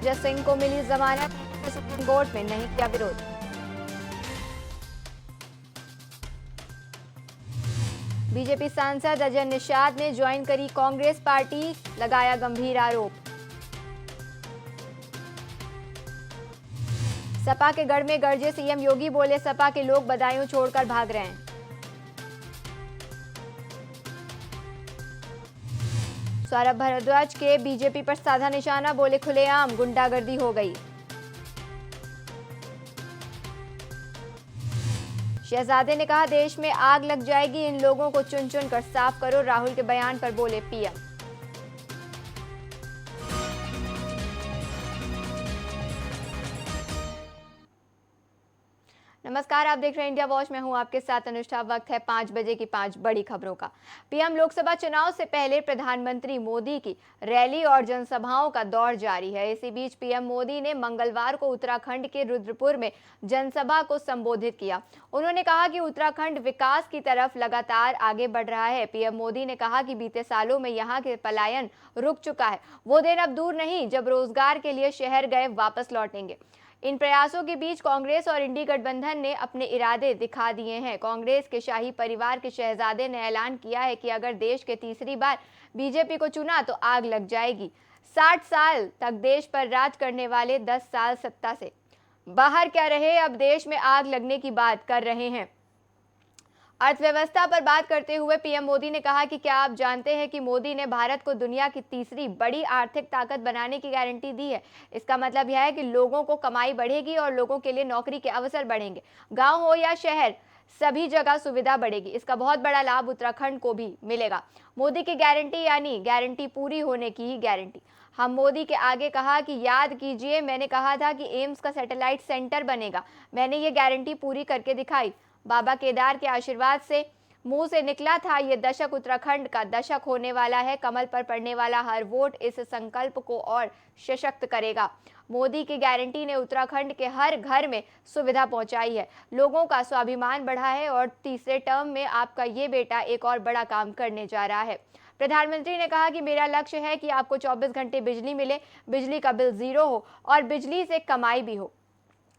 जस सिंह को मिली जमानत, सुप्रीम कोर्ट में नहीं किया विरोध। बीजेपी सांसद अजय निषाद ने ज्वाइन करी कांग्रेस पार्टी, लगाया गंभीर आरोप। सपा के गढ़ में गरजे सीएम योगी, बोले सपा के लोग बदायूं छोड़कर भाग रहे हैं। सौरभ भारद्वाज के बीजेपी पर साधा निशाना, बोले खुलेआम गुंडागर्दी हो गई। शहजादे ने कहा देश में आग लग जाएगी, इन लोगों को चुन चुन कर साफ करो, राहुल के बयान पर बोले पीएम। नमस्कार, आप देख रहे हैं इंडिया वॉच। मैं हूं आपके साथ अनुष्ठा। वक्त है 5 बजे की 5 बड़ी खबरों का। पीएम लोकसभा चुनाव से पहले प्रधानमंत्री मोदी की रैली और जनसभाओं का दौर जारी है। इसी बीच पीएम मोदी ने मंगलवार को उत्तराखंड के रुद्रपुर में जनसभा को संबोधित किया। उन्होंने कहा कि उत्तराखंड विकास की तरफ लगातार आगे बढ़ रहा है। पीएम मोदी ने कहा कि बीते सालों में यहाँ के पलायन रुक चुका है, वो दिन अब दूर नहीं जब रोजगार के लिए शहर गए वापस लौटेंगे। इन प्रयासों के बीच कांग्रेस और इंडी गठबंधन ने अपने इरादे दिखा दिए हैं। कांग्रेस के शाही परिवार के शहजादे ने ऐलान किया है कि अगर देश के तीसरी बार बीजेपी को चुना तो आग लग जाएगी। 60 साल तक देश पर राज करने वाले 10 साल सत्ता से बाहर क्या रहे, अब देश में आग लगने की बात कर रहे हैं। अर्थव्यवस्था पर बात करते हुए पीएम मोदी ने कहा कि क्या आप जानते हैं कि मोदी ने भारत को दुनिया की तीसरी बड़ी आर्थिक ताकत बनाने की गारंटी दी है। इसका मतलब यह है कि लोगों को कमाई बढ़ेगी और लोगों के लिए नौकरी के अवसर बढ़ेंगे। गांव हो या शहर, सभी जगह सुविधा बढ़ेगी। इसका बहुत बड़ा लाभ उत्तराखंड को भी मिलेगा। मोदी की गारंटी यानी गारंटी पूरी होने की ही गारंटी। हम मोदी के आगे कहा कि याद कीजिए, मैंने कहा था कि एम्स का सैटेलाइट सेंटर बनेगा। मैंने ये गारंटी पूरी करके दिखाई। बाबा केदार के आशीर्वाद से मुंह से निकला था, ये दशक उत्तराखंड का दशक होने वाला है। कमल पर पड़ने वाला हर वोट इस संकल्प को और सशक्त करेगा। मोदी की गारंटी ने उत्तराखंड के हर घर में सुविधा पहुंचाई है, लोगों का स्वाभिमान बढ़ा है और तीसरे टर्म में आपका ये बेटा एक और बड़ा काम करने जा रहा है। प्रधानमंत्री ने कहा कि मेरा लक्ष्य है कि आपको 24 घंटे बिजली मिले, बिजली का बिल जीरो हो और बिजली से कमाई भी हो।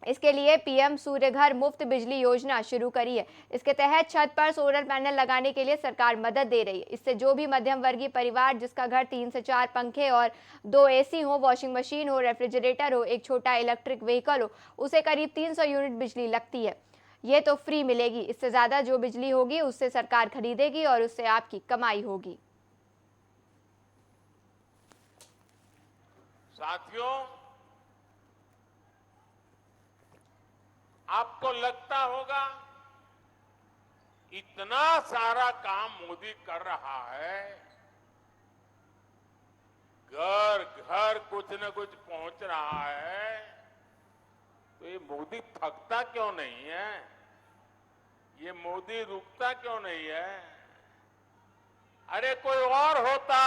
इसके लिए पीएम सूर्य घर मुफ्त बिजली योजना शुरू करी है। इसके तहत छत पर सोलर पैनल लगाने के लिए सरकार मदद दे रही है। इससे जो भी मध्यम वर्गीय परिवार जिसका घर 3 से 4 पंखे और 2 एसी हो, वॉशिंग मशीन हो, रेफ्रिजरेटर हो, एक छोटा इलेक्ट्रिक व्हीकल हो, उसे करीब 300 यूनिट बिजली लगती है। ये तो फ्री मिलेगी। इससे ज्यादा जो बिजली होगी उससे सरकार खरीदेगी और उससे आपकी कमाई होगी। साथियों, आपको लगता होगा इतना सारा काम मोदी कर रहा है, घर घर कुछ न कुछ पहुंच रहा है, तो ये मोदी थकता क्यों नहीं है? ये मोदी रुकता क्यों नहीं है? अरे कोई और होता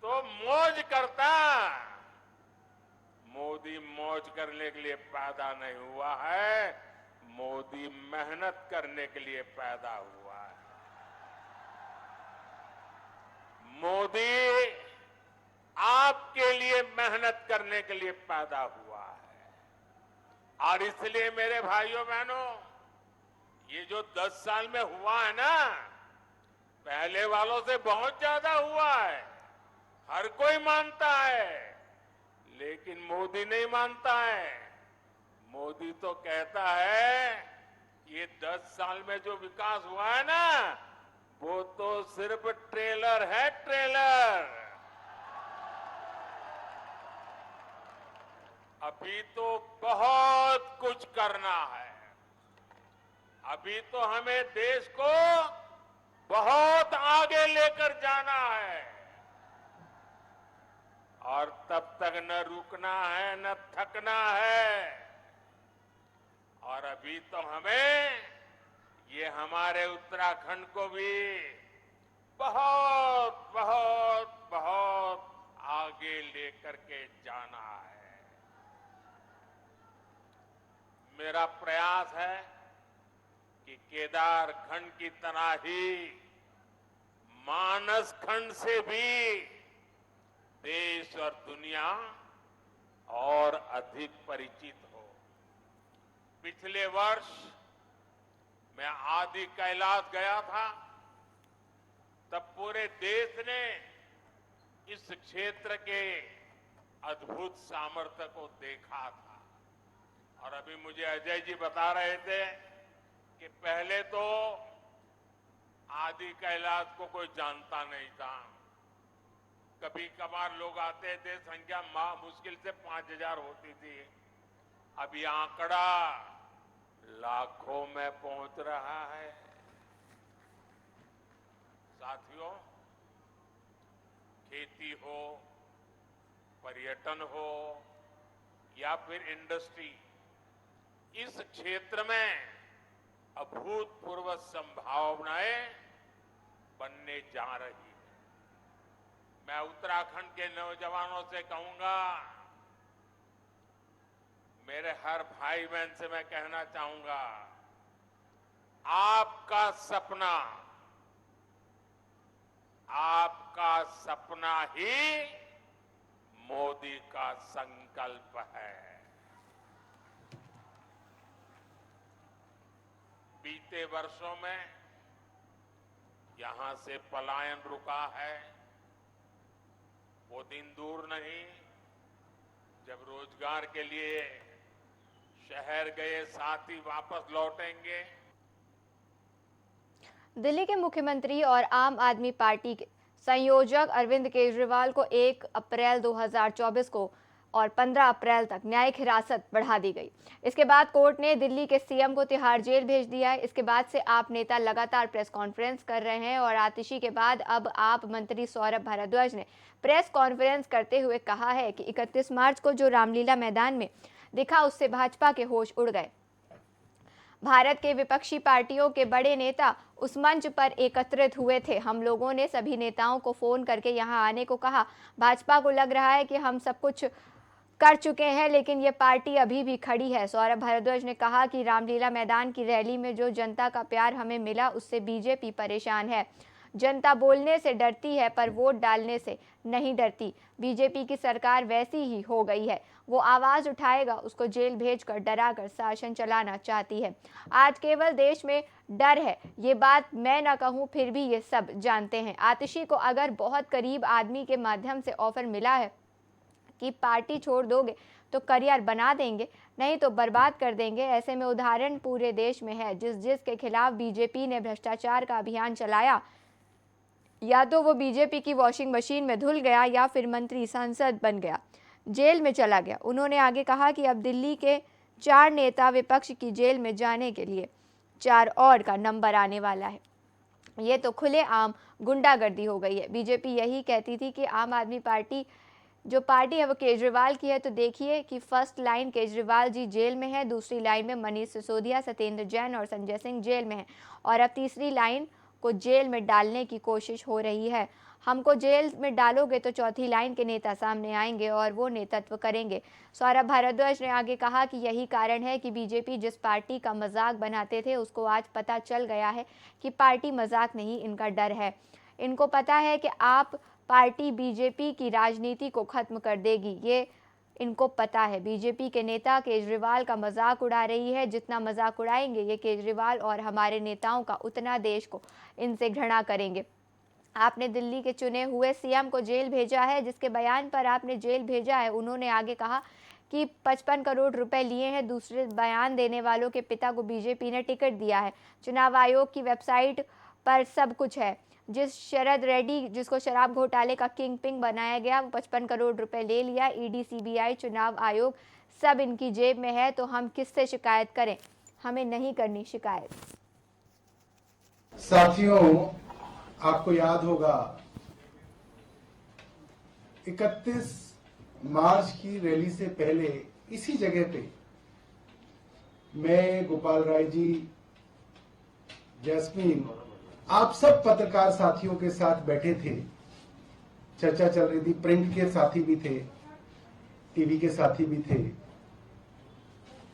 तो मौज करता। मोदी मौज करने के लिए पैदा नहीं हुआ है, मोदी मेहनत करने के लिए पैदा हुआ है। मोदी आपके लिए मेहनत करने के लिए पैदा हुआ है। और इसलिए मेरे भाइयों बहनों, ये जो 10 साल में हुआ है ना, पहले वालों से बहुत ज्यादा हुआ है। हर कोई मानता है, लेकिन मोदी नहीं मानता है। मोदी तो कहता है ये 10 साल में जो विकास हुआ है ना, वो तो सिर्फ ट्रेलर है, ट्रेलर। अभी तो बहुत कुछ करना है। अभी तो हमें देश को बहुत आगे लेकर जाना है और तब तक न रुकना है न थकना है। और अभी तो हमें ये हमारे उत्तराखंड को भी बहुत बहुत बहुत आगे लेकर के जाना है। मेरा प्रयास है कि केदार खंड की तरह ही मानस खंड से भी देश और दुनिया और अधिक परिचित हो। पिछले वर्ष मैं आदि कैलाश गया था, तब पूरे देश ने इस क्षेत्र के अद्भुत सामर्थ्य को देखा था। और अभी मुझे अजय जी बता रहे थे कि पहले तो आदि कैलाश को कोई जानता नहीं था। कभी कभार लोग आते थे, संख्या मुश्किल से 5000 होती थी। अब ये आंकड़ा लाखों में पहुंच रहा है। साथियों, खेती हो, पर्यटन हो या फिर इंडस्ट्री, इस क्षेत्र में अभूतपूर्व संभावनाएं बनने जा रही है। मैं उत्तराखंड के नौजवानों से कहूंगा, मेरे हर भाई बहन से मैं कहना चाहूंगा, आपका सपना ही मोदी का संकल्प है। बीते वर्षों में यहां से पलायन रुका है। वो दिन दूर नहीं जब रोजगार के लिए शहर गए साथी वापस लौटेंगे। दिल्ली के मुख्यमंत्री और आम आदमी पार्टी के संयोजक अरविंद केजरीवाल को 1 अप्रैल 2024 को और 15 अप्रैल तक न्यायिक हिरासत बढ़ा दी गई। इसके बाद कोर्ट ने दिल्ली के सीएम को तिहाड़ जेल भेज दिया है। इसके बाद से आप नेता लगातार प्रेस कॉन्फ्रेंस कर रहे हैं और आतिशी के बाद अब आप मंत्री सौरभ भारद्वाज ने प्रेस कॉन्फ्रेंस करते हुए कहा है कि 31 मार्च को जो रामलीला मैदान में दिखा, उससे भाजपा के होश उड़ गए। भारत के विपक्षी पार्टियों के बड़े नेता उस मंच पर एकत्रित हुए थे। हम लोगों ने सभी नेताओं को फोन करके यहां आने को कहा। भाजपा को लग रहा है कि हम सब कुछ कर चुके हैं, लेकिन ये पार्टी अभी भी खड़ी है। सौरभ भारद्वाज ने कहा कि रामलीला मैदान की रैली में जो जनता का प्यार हमें मिला, उससे बीजेपी परेशान है। जनता बोलने से डरती है पर वोट डालने से नहीं डरती। बीजेपी की सरकार वैसी ही हो गई है। वो आवाज उठाएगा, उसको जेल भेजकर डराकर शासन चलाना चाहती है। आज केवल देश में डर है, ये बात मैं ना कहूँ, फिर भी ये सब जानते हैं। आतिशी को अगर बहुत करीब आदमी के माध्यम से ऑफर मिला है कि पार्टी छोड़ दोगे तो करियर बना देंगे, नहीं तो बर्बाद कर देंगे। ऐसे में उदाहरण पूरे देश में है। जिसके खिलाफ बीजेपी ने भ्रष्टाचार का अभियान चलाया, या तो वो बीजेपी की वॉशिंग मशीन में धुल गया या फिर मंत्री सांसद बन गया, जेल में चला गया। उन्होंने आगे कहा कि अब दिल्ली के 4 नेता विपक्ष की जेल में जाने के लिए 4 और का नंबर आने वाला है। ये तो खुलेआम गुंडागर्दी हो गई है। बीजेपी यही कहती थी कि आम आदमी पार्टी जो पार्टी है वो केजरीवाल की है, तो देखिए कि first line Kejriwal ji jail में है, दूसरी लाइन में मनीष सिसोदिया, सत्येंद्र जैन और संजय सिंह जेल में है, और अब तीसरी लाइन को जेल में डालने की कोशिश हो रही है। हमको जेल में डालोगे तो चौथी लाइन के नेता सामने आएंगे और वो नेतृत्व करेंगे। सौरभ भारद्वाज ने आगे कहा कि यही कारण है कि बीजेपी जिस पार्टी का मजाक बनाते थे, उसको आज पता चल गया है कि पार्टी मजाक नहीं, इनका डर है। इनको पता है कि आप पार्टी बीजेपी की राजनीति को खत्म कर देगी, ये इनको पता है। बीजेपी के नेता केजरीवाल का मजाक उड़ा रही है। जितना मजाक उड़ाएंगे ये केजरीवाल और हमारे नेताओं का, उतना देश को इनसे घृणा करेंगे। आपने दिल्ली के चुने हुए सीएम को जेल भेजा है, जिसके बयान पर आपने जेल भेजा है। उन्होंने आगे कहा कि 55 करोड़ रुपए लिए हैं। दूसरे बयान देने वालों के पिता को बीजेपी ने टिकट दिया है। चुनाव आयोग की वेबसाइट पर सब कुछ है। जिस शरद रेड्डी, जिसको शराब घोटाले का किंग पिंग बनाया गया, वो 55 करोड़ रुपए ले लिया। ईडी, सीबीआई, चुनाव आयोग सब इनकी जेब में है, तो हम किससे शिकायत करें? हमें नहीं करनी शिकायत। साथियों, आपको याद होगा 31 मार्च की रैली से पहले इसी जगह पे मैं, गोपाल राय जी, जैस्मीन, आप सब पत्रकार साथियों के साथ बैठे थे। चर्चा चल रही थी। प्रिंट के साथी भी थे, टीवी के साथी भी थे,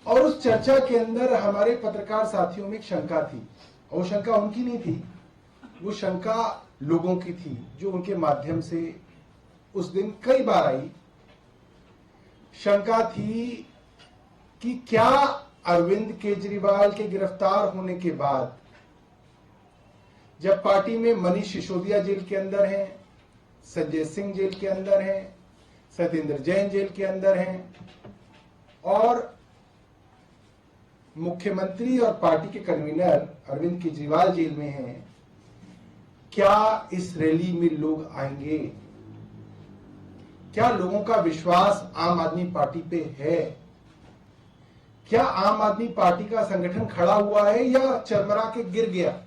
और उस चर्चा के अंदर हमारे पत्रकार साथियों में एक शंका थी। और वो शंका उनकी नहीं थी, वो शंका लोगों की थी, जो उनके माध्यम से उस दिन कई बार आई। शंका थी कि क्या अरविंद केजरीवाल के गिरफ्तार होने के बाद, जब पार्टी में मनीष सिसोदिया जेल के अंदर हैं, संजय सिंह जेल के अंदर हैं, सत्येंद्र जैन जेल के अंदर हैं और मुख्यमंत्री और पार्टी के कन्वीनर अरविंद केजरीवाल जेल में हैं, क्या इस रैली में लोग आएंगे? क्या लोगों का विश्वास आम आदमी पार्टी पे है? क्या आम आदमी पार्टी का संगठन खड़ा हुआ है या चरमरा के गिर गया,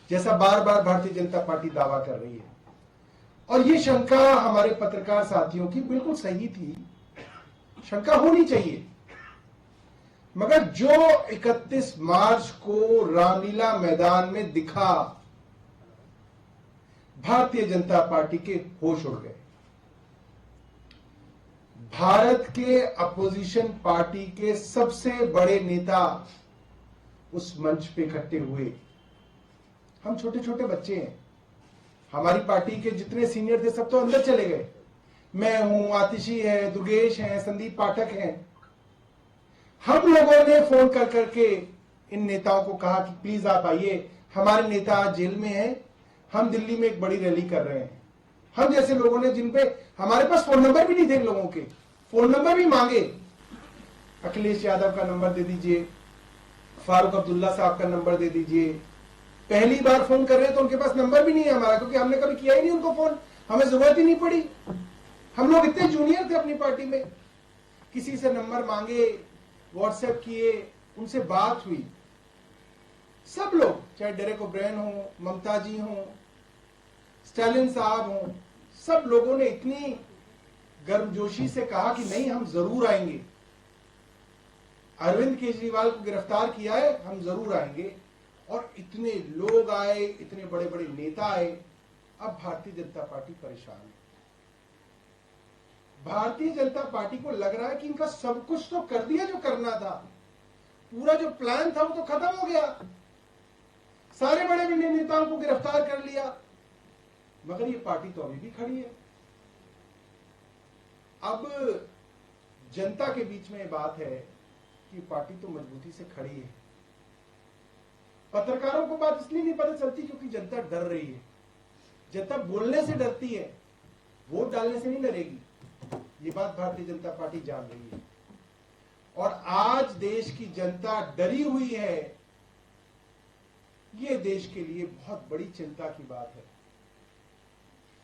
जैसा बार बार भारतीय जनता पार्टी दावा कर रही है? और ये शंका हमारे पत्रकार साथियों की बिल्कुल सही थी, शंका होनी चाहिए। मगर जो 31 मार्च को रामलीला मैदान में दिखा, भारतीय जनता पार्टी के होश उड़ गए। भारत के अपोजिशन पार्टी के सबसे बड़े नेता उस मंच पे इकट्ठे हुए। हम छोटे छोटे बच्चे हैं, हमारी पार्टी के जितने सीनियर थे सब तो अंदर चले गए। मैं हूं, आतिशी है, दुर्गेश है, संदीप पाठक हैं। हम लोगों ने फोन कर करके इन नेताओं को कहा कि प्लीज आप आइए, हमारे नेता आज जेल में हैं, हम दिल्ली में एक बड़ी रैली कर रहे हैं। हम जैसे लोगों ने, जिन पे हमारे पास फोन नंबर भी नहीं थे, लोगों के फोन नंबर भी मांगे। अखिलेश यादव का नंबर दे दीजिए, फारूक अब्दुल्ला साहब का नंबर दे दीजिए। पहली बार फोन कर रहे हैं तो उनके पास नंबर भी नहीं है हमारा, क्योंकि हमने कभी किया ही नहीं उनको फोन, हमें जरूरत ही नहीं पड़ी। हम लोग इतने जूनियर थे अपनी पार्टी में, किसी से नंबर मांगे, व्हाट्सएप किए, उनसे बात हुई। सब लोग, चाहे डेरेक ओब्रायन हो, ममता जी हो, स्टालिन साहब हो, सब लोगों ने इतनी गर्मजोशी से कहा कि नहीं, हम जरूर आएंगे। अरविंद केजरीवाल को गिरफ्तार किया है, हम जरूर आएंगे। और इतने लोग आए, इतने बड़े बड़े नेता आए। अब भारतीय जनता पार्टी परेशान है। भारतीय जनता पार्टी को लग रहा है कि इनका सब कुछ तो कर दिया जो करना था, पूरा जो प्लान था वो तो खत्म हो गया, सारे बड़े बड़े नेताओं को गिरफ्तार कर लिया, मगर ये पार्टी तो अभी भी खड़ी है। अब जनता के बीच में ये बात है कि पार्टी तो मजबूती से खड़ी है। पत्रकारों को बात इसलिए नहीं पता चलती क्योंकि जनता डर रही है। जनता बोलने से डरती है, वोट डालने से नहीं डरेगी। ये बात भारतीय जनता पार्टी जान रही है। और आज देश की जनता डरी हुई है, ये देश के लिए बहुत बड़ी चिंता की बात है।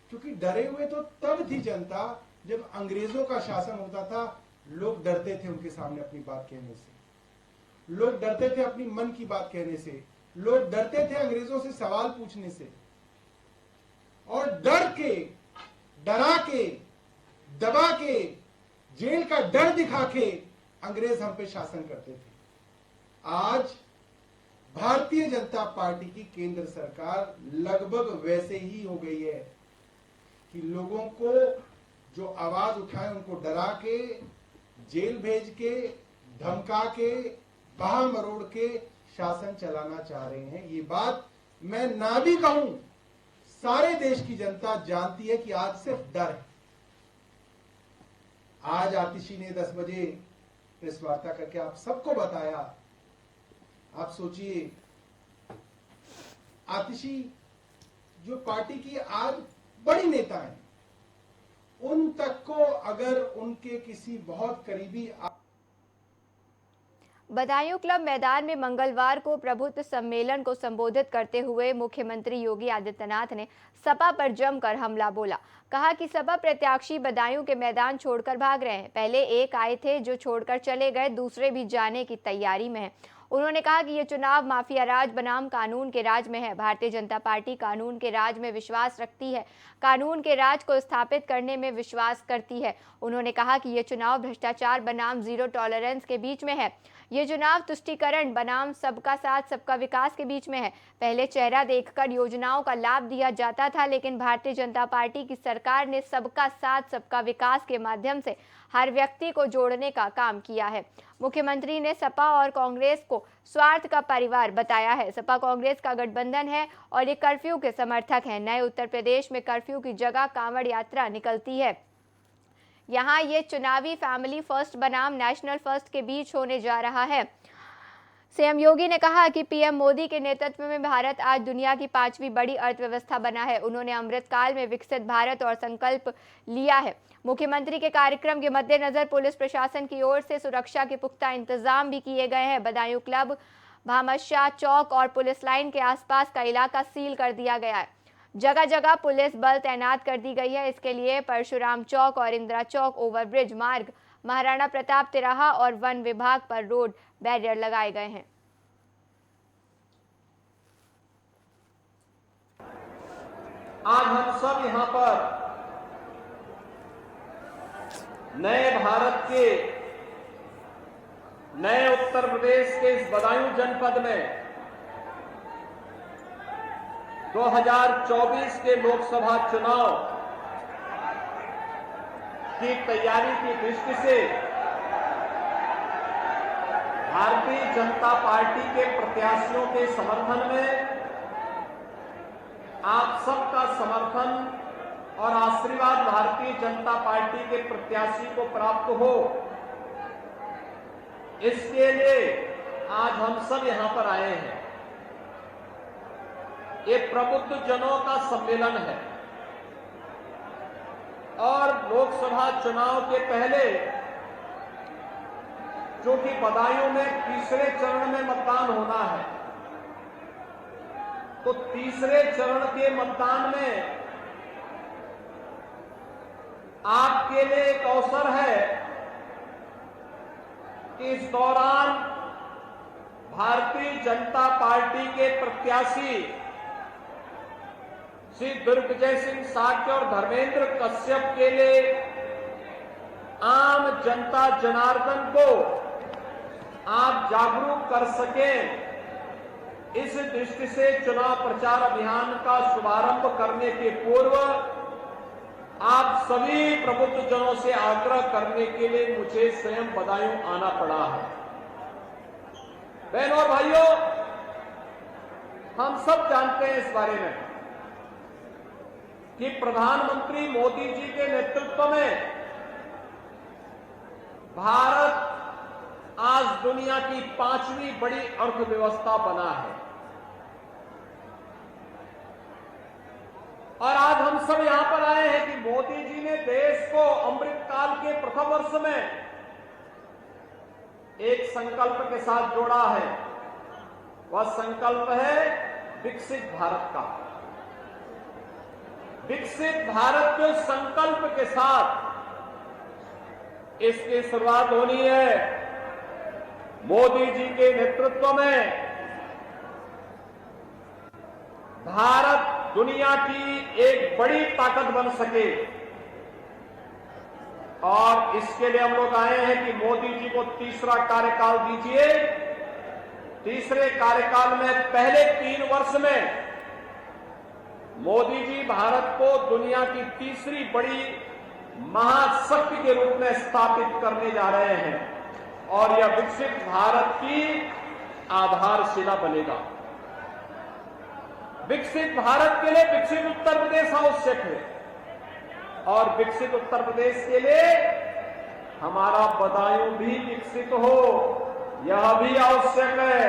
क्योंकि डरे हुए तो तब थी जनता जब अंग्रेजों का शासन होता था। लोग डरते थे उनके सामने अपनी बात कहने से, लोग डरते थे अपनी मन की बात कहने से, लोग डरते थे अंग्रेजों से सवाल पूछने से। और डर के, डरा के, दबा के, जेल का डर दिखा के अंग्रेज हम पे शासन करते थे। आज भारतीय जनता पार्टी की केंद्र सरकार लगभग वैसे ही हो गई है कि लोगों को जो आवाज उठाए उनको डरा के, जेल भेज के, धमका के, बाह मरोड़ के शासन चलाना चाह रहे हैं। ये बात मैं ना भी कहूं, सारे देश की जनता जानती है कि आज सिर्फ डर है। आज आतिशी ने 10 बजे प्रेस वार्ता करके आप सबको बताया। आप सोचिए, आतिशी जो पार्टी की आज बड़ी नेता है, उन तक को अगर उनके किसी बहुत करीबी बदायूं क्लब मैदान में मंगलवार को प्रबुद्ध सम्मेलन को संबोधित करते हुए मुख्यमंत्री योगी आदित्यनाथ ने सपा पर जमकर हमला बोला। कहा कि सपा प्रत्याशी बदायूं के मैदान छोड़कर भाग रहे हैं। पहले एक आए थे जो छोड़कर चले गए, दूसरे भी जाने की तैयारी में हैं। उन्होंने कहा कि ये चुनाव माफिया राज बनाम कानून के राज में है। भारतीय जनता पार्टी कानून के राज में विश्वास रखती है, कानून के राज को स्थापित करने में विश्वास करती है। उन्होंने कहा कि ये चुनाव भ्रष्टाचार बनाम जीरो टॉलरेंस के बीच में है। ये चुनाव तुष्टीकरण बनाम सबका साथ सबका विकास के बीच में है। पहले चेहरा देखकर योजनाओं का लाभ दिया जाता था, लेकिन भारतीय जनता पार्टी की सरकार ने सबका साथ सबका विकास के माध्यम से हर व्यक्ति को जोड़ने का काम किया है। मुख्यमंत्री ने सपा और कांग्रेस को स्वार्थ का परिवार बताया है। सपा कांग्रेस का गठबंधन है और ये कर्फ्यू के समर्थक हैं। नए उत्तर प्रदेश में कर्फ्यू की जगह कांवड़ यात्रा निकलती है। यहाँ ये चुनावी फैमिली फर्स्ट बनाम नेशनल फर्स्ट के बीच होने जा रहा है। सीएम योगी ने कहा कि पीएम मोदी के नेतृत्व में भारत आज दुनिया की 5वीं बड़ी अर्थव्यवस्था बना है। उन्होंने अमृतकाल में विकसित भारत और संकल्प लिया है। मुख्यमंत्री के कार्यक्रम के मद्देनजर पुलिस प्रशासन की ओर से सुरक्षा के पुख्ता इंतजाम भी किए गए हैं। बदायूं क्लब, भामशाह चौक और पुलिस लाइन के आसपास का इलाका सील कर दिया गया है। जगह जगह पुलिस बल तैनात कर दी गई है। इसके लिए परशुराम चौक और इंदिरा चौक, ओवरब्रिज मार्ग, महाराणा प्रताप तिराहा और वन विभाग पर रोड बैरियर लगाए गए हैं। आज हम सब यहां पर नए भारत के, नए उत्तर प्रदेश के इस बदायूं जनपद में 2024 के लोकसभा चुनाव की तैयारी की दृष्टि से भारतीय जनता पार्टी के प्रत्याशियों के समर्थन में आप सबका समर्थन और आशीर्वाद भारतीय जनता पार्टी के प्रत्याशी को प्राप्त हो, इसके लिए आज हम सब यहां पर आए हैं। ये प्रबुद्ध जनों का सम्मेलन है और लोकसभा चुनाव के पहले जो कि बदायूं में तीसरे चरण में मतदान होना है, तो तीसरे चरण के मतदान में आपके लिए एक अवसर है कि इस दौरान भारतीय जनता पार्टी के प्रत्याशी श्री दिग्विजय सिंह साक्य और धर्मेंद्र कश्यप के लिए आम जनता जनार्दन को आप जागरूक कर सकें, इस दृष्टि से चुनाव प्रचार अभियान का शुभारंभ करने के पूर्व आप सभी प्रबुद्ध जनों से आग्रह करने के लिए मुझे स्वयं बदायूं आना पड़ा है। बहनों और भाइयों, हम सब जानते हैं इस बारे में कि प्रधानमंत्री मोदी जी के नेतृत्व में भारत आज दुनिया की 5वीं बड़ी अर्थव्यवस्था बना है और आज हम सब यहां पर आए हैं कि मोदी जी ने देश को अमृतकाल के प्रथम वर्ष में एक संकल्प के साथ जोड़ा है। वह संकल्प है विकसित भारत का। विकसित भारत के संकल्प के साथ इसकी शुरुआत होनी है। मोदी जी के नेतृत्व में भारत दुनिया की एक बड़ी ताकत बन सके और इसके लिए हम लोग आए हैं कि मोदी जी को तीसरा कार्यकाल दीजिए। तीसरे कार्यकाल में पहले 3 वर्ष में मोदी जी भारत को दुनिया की तीसरी बड़ी महाशक्ति के रूप में स्थापित करने जा रहे हैं और यह विकसित भारत की आधारशिला बनेगा। विकसित भारत के लिए विकसित उत्तर प्रदेश आवश्यक है और विकसित उत्तर प्रदेश के लिए हमारा बदायूं भी विकसित हो, यह भी आवश्यक है।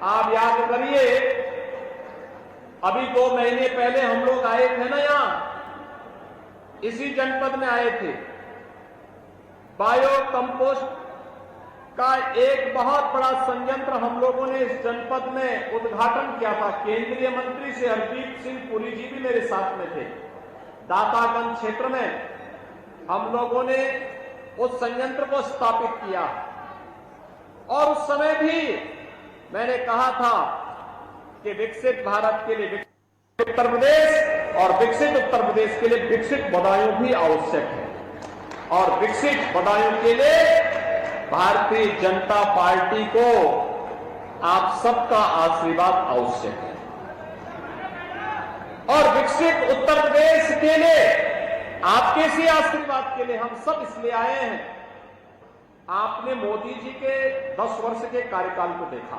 आप याद करिए, अभी 2 महीने पहले हम लोग आए थे ना, यहां इसी जनपद में आए थे। बायो कंपोस्ट का एक बहुत बड़ा संयंत्र हम लोगों ने इस जनपद में उद्घाटन किया था। केंद्रीय मंत्री श्री हरदीप सिंह पुरी जी भी मेरे साथ में थे। दातागंज क्षेत्र में हम लोगों ने उस संयंत्र को स्थापित किया और उस समय भी मैंने कहा था कि विकसित भारत के लिए विकसित उत्तर प्रदेश और विकसित उत्तर प्रदेश के लिए विकसित बदायूं भी आवश्यक है और विकसित बदायूं के लिए भारतीय जनता पार्टी को आप सबका आशीर्वाद आवश्यक है और विकसित उत्तर प्रदेश के लिए आपके से आशीर्वाद के लिए हम सब इसलिए आए हैं। आपने मोदी जी के 10 वर्ष के कार्यकाल को देखा,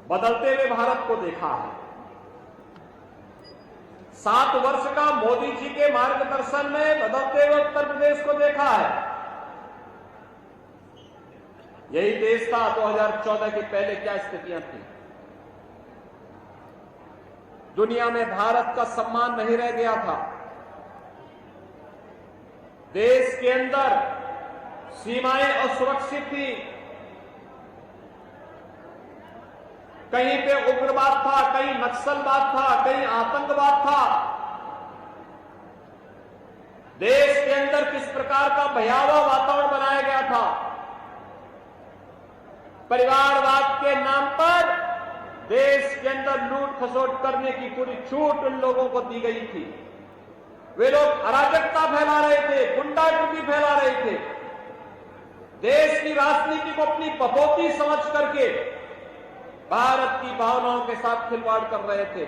बदलते हुए भारत को देखा है। 7 वर्ष का मोदी जी के मार्गदर्शन में बदलते हुए उत्तर प्रदेश को देखा है। यही देश था 2014 के पहले क्या स्थितियां थी। दुनिया में भारत का सम्मान नहीं रह गया था। देश के अंदर सीमाएं असुरक्षित थी। कहीं पे उग्रवाद था, कहीं नक्सलवाद था, कहीं आतंकवाद था। देश के अंदर किस प्रकार का भयावह वातावरण बनाया गया था। परिवारवाद के नाम पर देश के अंदर लूट खसोट करने की पूरी छूट उन लोगों को दी गई थी। वे लोग अराजकता फैला रहे थे, गुंडागर्दी फैला रहे थे। देश की राजनीति को अपनी पपौती समझ करके भारत की भावनाओं के साथ खिलवाड़ कर रहे थे।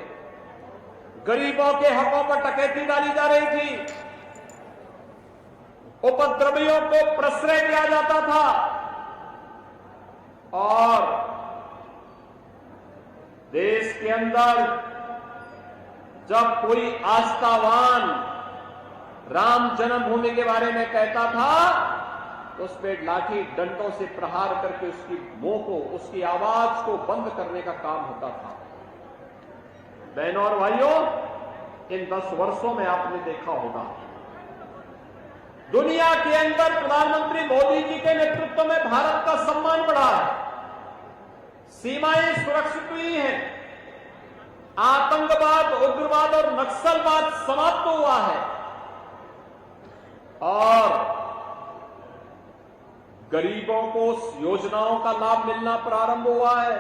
गरीबों के हकों पर डकैती डाली जा रही थी। उपद्रवियों को प्रश्रय दिया जाता था और देश के अंदर जब कोई आस्थावान राम जन्मभूमि के बारे में कहता था तो उस पे लाठी डंडों से प्रहार करके उसकी मुंह को, उसकी आवाज को बंद करने का काम होता था। बहनों और भाइयों, इन 10 वर्षों में आपने देखा होगा दुनिया के अंदर प्रधानमंत्री मोदी जी के नेतृत्व में भारत का सम्मान बढ़ा है। सीमाएं सुरक्षित हुई हैं। आतंकवाद, उग्रवाद और नक्सलवाद समाप्त हुआ है और गरीबों को योजनाओं का लाभ मिलना प्रारंभ हुआ है।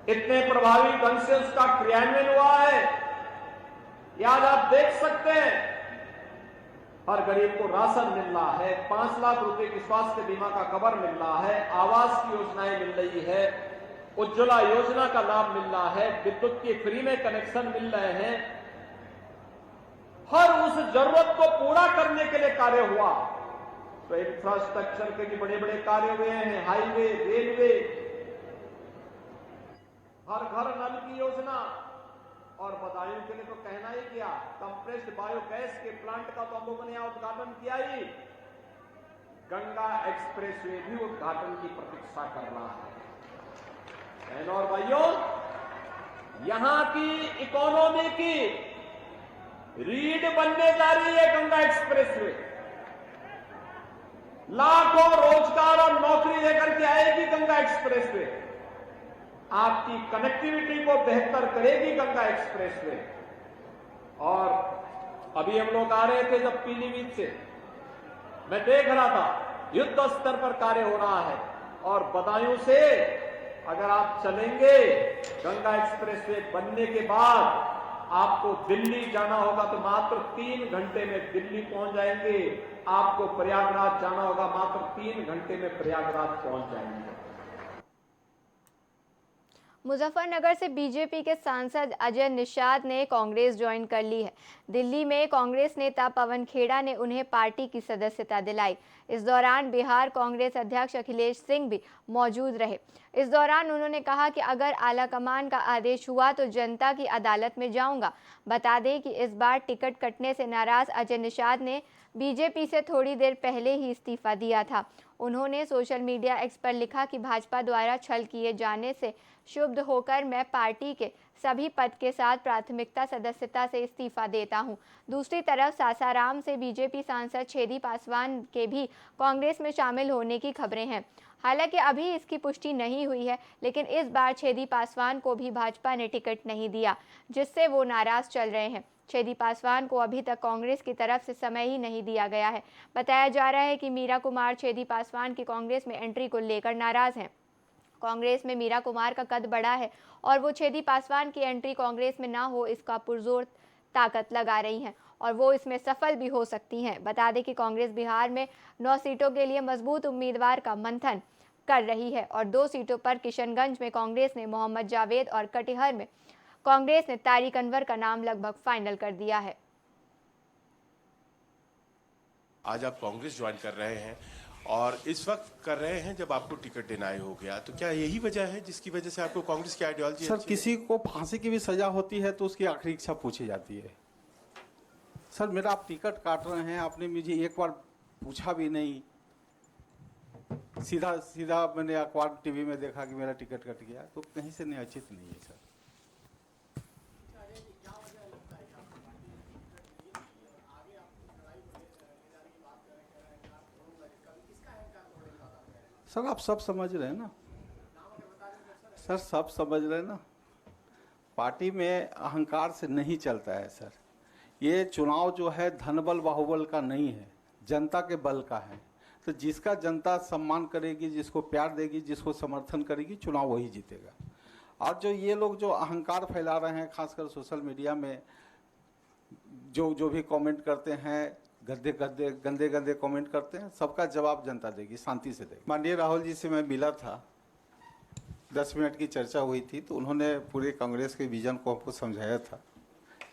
इतने प्रभावी ढंग से उसका क्रियान्वयन हुआ है। आज आप देख सकते हैं हर गरीब को राशन मिल रहा है, 5 लाख रुपए की स्वास्थ्य बीमा का कवर मिल रहा है, आवास की योजनाएं मिल रही है, उज्ज्वला योजना का लाभ मिल रहा है, विद्युत के फ्री में कनेक्शन मिल रहे हैं। हर उस जरूरत को पूरा करने के लिए कार्य हुआ। तो इंफ्रास्ट्रक्चर के भी बड़े बड़े कार्य हुए हैं, हाईवे, रेलवे, हर घर नल की योजना और बदायूं के लिए तो कहना ही क्या, कंप्रेस्ड बायोगैस के प्लांट का तो हम लोगों ने यहां उद्घाटन किया ही। गंगा एक्सप्रेसवे भी उद्घाटन की प्रतीक्षा कर रहा है। बहनों और भाइयों, यहां की इकोनॉमी की रीढ़ बनने जा रही है गंगा एक्सप्रेसवे। लाखों रोजगार और नौकरी लेकर के आएगी गंगा एक्सप्रेसवे। आपकी कनेक्टिविटी को बेहतर करेगी गंगा एक्सप्रेसवे। और अभी हम लोग आ रहे थे जब पीलीभीत से, मैं देख रहा था युद्ध स्तर पर कार्य हो रहा है और बदायूं से अगर आप चलेंगे गंगा एक्सप्रेसवे बनने के बाद आपको दिल्ली जाना होगा तो मात्र 3 घंटे में दिल्ली पहुंच जाएंगे। आपको प्रयागराज जाना होगा, मात्र 3 घंटे में प्रयागराज पहुंच जाएंगे। मुजफ्फरनगर से बीजेपी के सांसद अजय निषाद ने कांग्रेस ज्वाइन कर ली है। दिल्ली में कांग्रेस नेता पवन खेड़ा ने उन्हें पार्टी की सदस्यता दिलाई। इस दौरान बिहार कांग्रेस अध्यक्ष अखिलेश सिंह भी मौजूद रहे। इस दौरान उन्होंने कहा कि अगर आलाकमान का आदेश हुआ तो जनता की अदालत में जाऊंगा। बता दें कि इस बार टिकट कटने से नाराज अजय निषाद ने बीजेपी से थोड़ी देर पहले ही इस्तीफा दिया था। उन्होंने सोशल मीडिया एक्स पर लिखा कि भाजपा द्वारा छल किए जाने से क्षुब्ध होकर मैं पार्टी के सभी पद के साथ प्राथमिकता सदस्यता से इस्तीफा देता हूं। दूसरी तरफ सासाराम से बीजेपी सांसद छेदी पासवान के भी कांग्रेस में शामिल होने की खबरें हैं। हालांकि अभी इसकी पुष्टि नहीं हुई है, लेकिन इस बार छेदी पासवान को भी भाजपा ने टिकट नहीं दिया, जिससे वो नाराज चल रहे हैं। छेदी पासवान को अभी तक कांग्रेस की तरफ से समय ही नहीं दिया गया है। बताया जा रहा है कि मीरा कुमार छेदी पासवान की कांग्रेस में एंट्री को लेकर नाराज हैं। कांग्रेस में मीरा कुमार का कद बड़ा है और वो छेदी पासवान की एंट्री कांग्रेस में ना हो इसका पुरजोर ताकत लगा रही हैं और वो इसमें सफल भी हो सकती हैं। बता दें कि कांग्रेस बिहार में 9 सीटों के लिए मजबूत उम्मीदवार का मंथन कर रही है और 2 सीटों पर किशनगंज में कांग्रेस ने मोहम्मद जावेद और कटिहार में कांग्रेस ने तारिक अनवर का नाम लगभग फाइनल कर दिया है। आज आप कांग्रेस ज्वाइन कर रहे हैं और इस वक्त कर रहे हैं जब आपको टिकट डिनाई हो गया। तो क्या यही वजह है जिसकी वजह से आपको कांग्रेस की आइडियोलॉजी सर, किसी को फांसी की भी सजा होती है तो उसकी आखिरी इच्छा पूछी जाती है। सर, मेरा आप टिकट काट रहे हैं, आपने मुझे एक बार पूछा भी नहीं, सीधा सीधा मैंने अखबार टीवी में देखा कि मेरा टिकट कट गया, तो कहीं से नहीं, उचित नहीं है सर। सर, आप सब समझ रहे हैं ना सर, सब समझ रहे हैं ना। पार्टी में अहंकार से नहीं चलता है सर। ये चुनाव जो है धनबल बाहुबल का नहीं है, जनता के बल का है। तो जिसका जनता सम्मान करेगी, जिसको प्यार देगी, जिसको समर्थन करेगी, चुनाव वही जीतेगा। और जो ये लोग जो अहंकार फैला रहे हैं, खासकर सोशल मीडिया में जो भी कमेंट करते हैं, गंदे गंदे कमेंट करते हैं, सबका जवाब जनता देगी, शांति से देगी। माननीय राहुल जी से मैं मिला था, 10 मिनट की चर्चा हुई थी, तो उन्होंने पूरे कांग्रेस के विजन को हमको समझाया था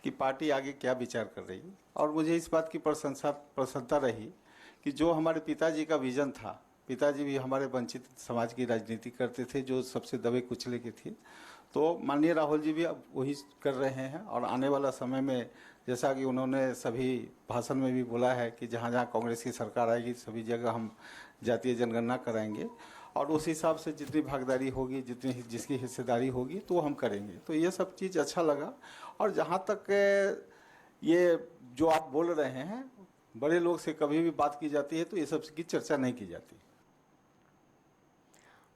कि पार्टी आगे क्या विचार कर रही है। और मुझे इस बात की प्रसन्नता रही कि जो हमारे पिताजी का विजन था, पिताजी भी हमारे वंचित समाज की राजनीति करते थे, जो सबसे दबे कुचले के थे, तो माननीय राहुल जी भी अब वही कर रहे हैं। और आने वाला समय में, जैसा कि उन्होंने सभी भाषण में भी बोला है कि जहाँ जहाँ कांग्रेस की सरकार आएगी सभी जगह हम जातीय जनगणना कराएंगे, और उस हिसाब से जितनी भागीदारी होगी, जिसकी हिस्सेदारी होगी, तो हम करेंगे। तो ये सब चीज़ अच्छा लगा। और जहाँ तक ये जो आप बोल रहे हैं, बड़े लोग से कभी भी बात की जाती है तो ये सब की चर्चा नहीं की जाती।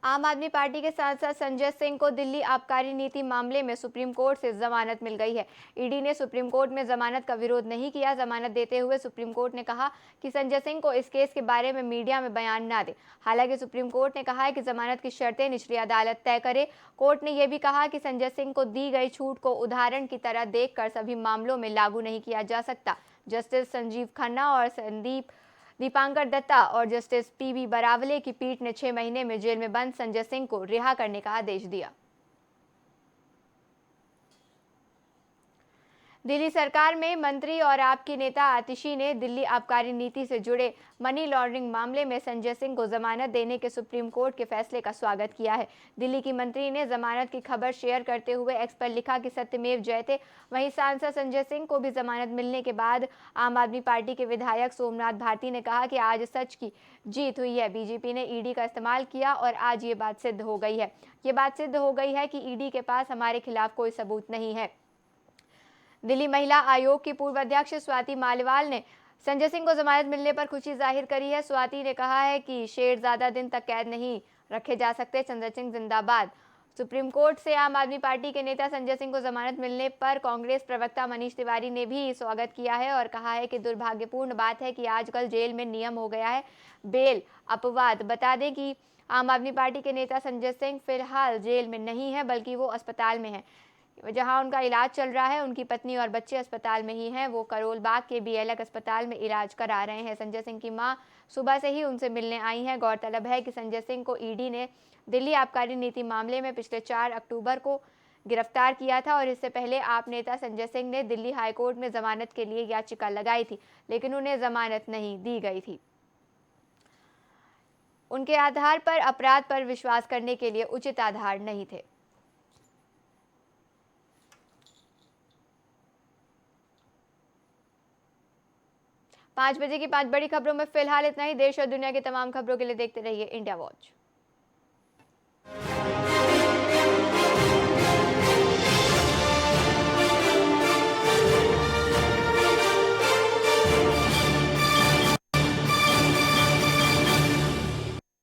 आम आदमी पार्टी के सांसद संजय सिंह को दिल्ली आबकारी नीति मामले में सुप्रीम कोर्ट से जमानत मिल गई है। ईडी ने सुप्रीम कोर्ट में जमानत का विरोध नहीं किया। जमानत देते हुए सुप्रीम कोर्ट ने कहा कि संजय सिंह को इस केस के बारे में मीडिया में बयान ना दे। हालांकि सुप्रीम कोर्ट ने कहा है कि जमानत की शर्तें निचली अदालत तय करे। कोर्ट ने यह भी कहा कि संजय सिंह को दी गई छूट को उदाहरण की तरह देखकर सभी मामलों में लागू नहीं किया जा सकता। जस्टिस संजीव खन्ना और दीपांकर दत्ता और जस्टिस पीबी बरावले की पीठ ने 6 महीने में जेल में बंद संजय सिंह को रिहा करने का आदेश दिया। दिल्ली सरकार में मंत्री और आप की नेता आतिशी ने दिल्ली आबकारी नीति से जुड़े मनी लॉन्ड्रिंग मामले में संजय सिंह को जमानत देने के सुप्रीम कोर्ट के फैसले का स्वागत किया है। दिल्ली की मंत्री ने जमानत की खबर शेयर करते हुए एक्स पर लिखा कि सत्यमेव जयते। वहीं सांसद संजय सिंह को भी जमानत मिलने के बाद आम आदमी पार्टी के विधायक सोमनाथ भारती ने कहा कि आज सच की जीत हुई है। बीजेपी ने ईडी का इस्तेमाल किया और आज ये बात सिद्ध हो गई है। ये बात सिद्ध हो गई है कि ईडी के पास हमारे खिलाफ कोई सबूत नहीं है। दिल्ली महिला आयोग की पूर्व अध्यक्ष स्वाति मालिवाल ने संजय सिंह को जमानत मिलने पर खुशी जाहिर करी है। स्वाति ने कहा है कि शेर ज्यादा दिन तक कैद नहीं रखे जा सकते, संजय सिंह जिंदाबाद। सुप्रीम कोर्ट से आम आदमी पार्टी के नेता संजय सिंह को जमानत मिलने पर कांग्रेस प्रवक्ता मनीष तिवारी ने भी स्वागत किया है और कहा है कि दुर्भाग्यपूर्ण बात है कि आजकल जेल में नियम हो गया है बेल अपवाद। बता दें कि आम आदमी पार्टी के नेता संजय सिंह फिलहाल जेल में नहीं है, बल्कि वो अस्पताल में है, जहां उनका इलाज चल रहा है। उनकी पत्नी और बच्चे अस्पताल में ही हैं। वो करोल बाग के BLK अस्पताल में इलाज करा रहे हैं। संजय सिंह की मां सुबह से ही उनसे मिलने आई हैं। गौरतलब है कि संजय सिंह को ईडी ने दिल्ली आबकारी नीति मामले में पिछले 4 अक्टूबर को गिरफ्तार किया था और इससे पहले आप नेता संजय सिंह ने दिल्ली हाईकोर्ट में जमानत के लिए याचिका लगाई थी, लेकिन उन्हें जमानत नहीं दी गई थी। उनके आधार पर अपराध पर विश्वास करने के लिए उचित आधार नहीं थे। 5 बजे की 5 बड़ी खबरों में फिलहाल इतना ही। देश और दुनिया की तमाम खबरों के लिए देखते रहिए इंडिया वॉच।